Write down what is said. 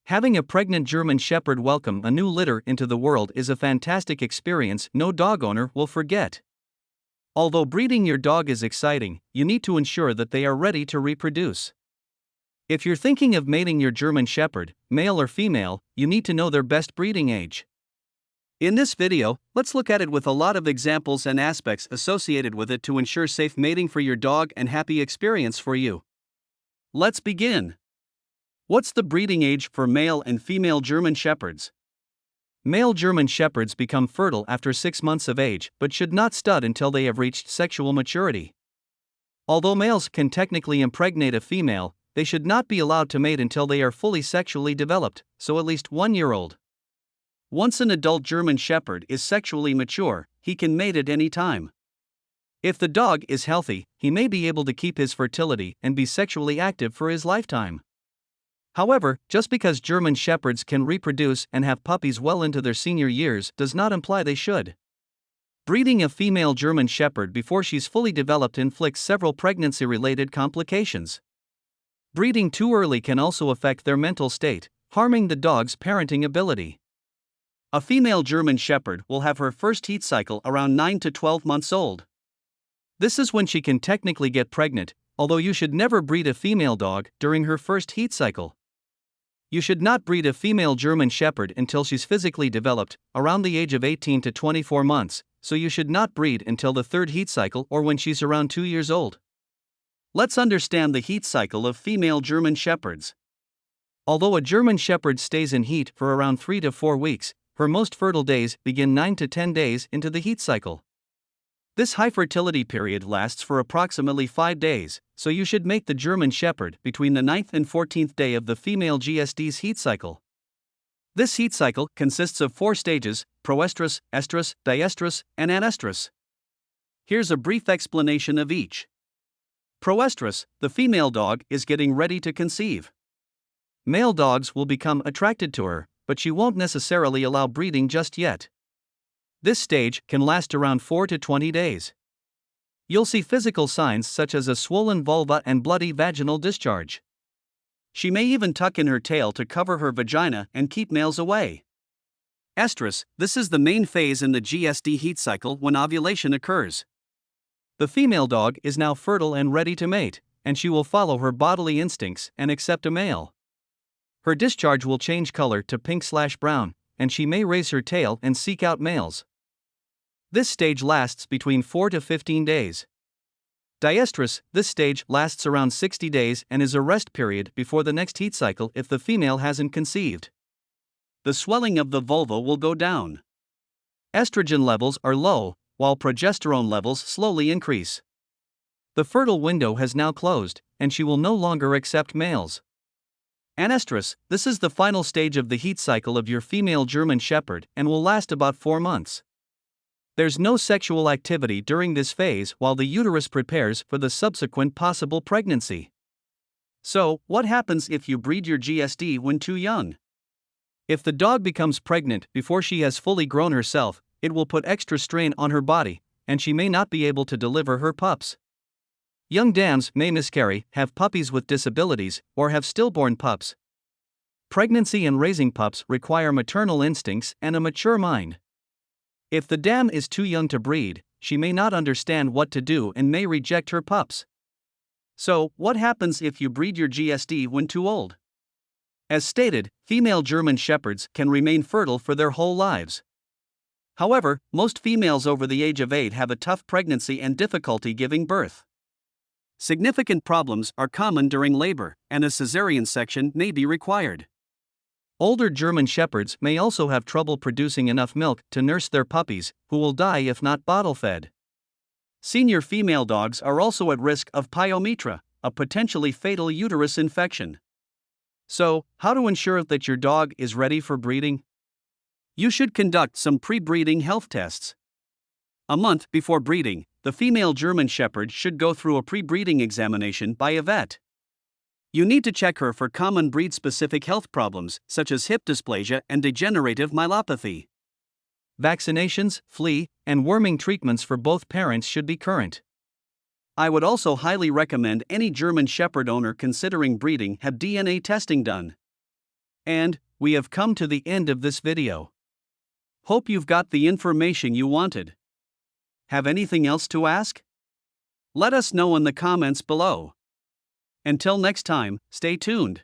Having a pregnant German Shepherd welcome a new litter into the world is a fantastic experience no dog owner will forget. Although breeding your dog is exciting, you need to ensure that they are ready to reproduce. If you're thinking of mating your German Shepherd, male or female, you need to know their best breeding age. In this video, let's look at it with a lot of examples and aspects associated with it to ensure safe mating for your dog and happy experience for you. Let's begin. What's the breeding age for male and female German Shepherds? Male German Shepherds become fertile after 6 months of age but should not stud until they have reached sexual maturity. Although males can technically impregnate a female, they should not be allowed to mate until they are fully sexually developed, so at least 1 year old. Once an adult German Shepherd is sexually mature, he can mate at any time. If the dog is healthy, he may be able to keep his fertility and be sexually active for his lifetime. However, just because German Shepherds can reproduce and have puppies well into their senior years does not imply they should. Breeding a female German Shepherd before she's fully developed inflicts several pregnancy-related complications. Breeding too early can also affect their mental state, harming the dog's parenting ability. A female German Shepherd will have her first heat cycle around 9 to 12 months old. This is when she can technically get pregnant, although you should never breed a female dog during her first heat cycle. You should not breed a female German Shepherd until she's physically developed, around the age of 18 to 24 months, so you should not breed until the third heat cycle or when she's around 2 years old. Let's understand the heat cycle of female German Shepherds. Although a German Shepherd stays in heat for around 3 to 4 weeks, her most fertile days begin 9 to 10 days into the heat cycle. This high fertility period lasts for approximately 5 days, so you should mate the German Shepherd between the 9th and 14th day of the female GSD's heat cycle. This heat cycle consists of 4 stages: proestrus, estrus, diestrus, and anestrus. Here's a brief explanation of each. Proestrus, the female dog is getting ready to conceive. Male dogs will become attracted to her, but she won't necessarily allow breeding just yet. This stage can last around 4 to 20 days. You'll see physical signs such as a swollen vulva and bloody vaginal discharge. She may even tuck in her tail to cover her vagina and keep males away. Estrus, this is the main phase in the GSD heat cycle when ovulation occurs. The female dog is now fertile and ready to mate, and she will follow her bodily instincts and accept a male. Her discharge will change color to pink/brown, and she may raise her tail and seek out males. This stage lasts between 4 to 15 days. Diestrus, this stage lasts around 60 days and is a rest period before the next heat cycle if the female hasn't conceived. The swelling of the vulva will go down. Estrogen levels are low, while progesterone levels slowly increase. The fertile window has now closed, and she will no longer accept males. Anestrus, this is the final stage of the heat cycle of your female German Shepherd and will last about 4 months. There's no sexual activity during this phase while the uterus prepares for the subsequent possible pregnancy. So, what happens if you breed your GSD when too young? If the dog becomes pregnant before she has fully grown herself, it will put extra strain on her body, and she may not be able to deliver her pups. Young dams may miscarry, have puppies with disabilities, or have stillborn pups. Pregnancy and raising pups require maternal instincts and a mature mind. If the dam is too young to breed, she may not understand what to do and may reject her pups. So, what happens if you breed your GSD when too old? As stated, female German Shepherds can remain fertile for their whole lives. However, most females over the age of 8 have a tough pregnancy and difficulty giving birth. Significant problems are common during labor, and a cesarean section may be required. Older German Shepherds may also have trouble producing enough milk to nurse their puppies, who will die if not bottle-fed. Senior female dogs are also at risk of pyometra, a potentially fatal uterus infection. So, how to ensure that your dog is ready for breeding? You should conduct some pre-breeding health tests. A month before breeding, the female German Shepherd should go through a pre-breeding examination by a vet. You need to check her for common breed-specific health problems such as hip dysplasia and degenerative myelopathy. Vaccinations, flea, and worming treatments for both parents should be current. I would also highly recommend any German Shepherd owner considering breeding have DNA testing done. And we have come to the end of this video. Hope you've got the information you wanted. Have anything else to ask? Let us know in the comments below. Until next time, stay tuned.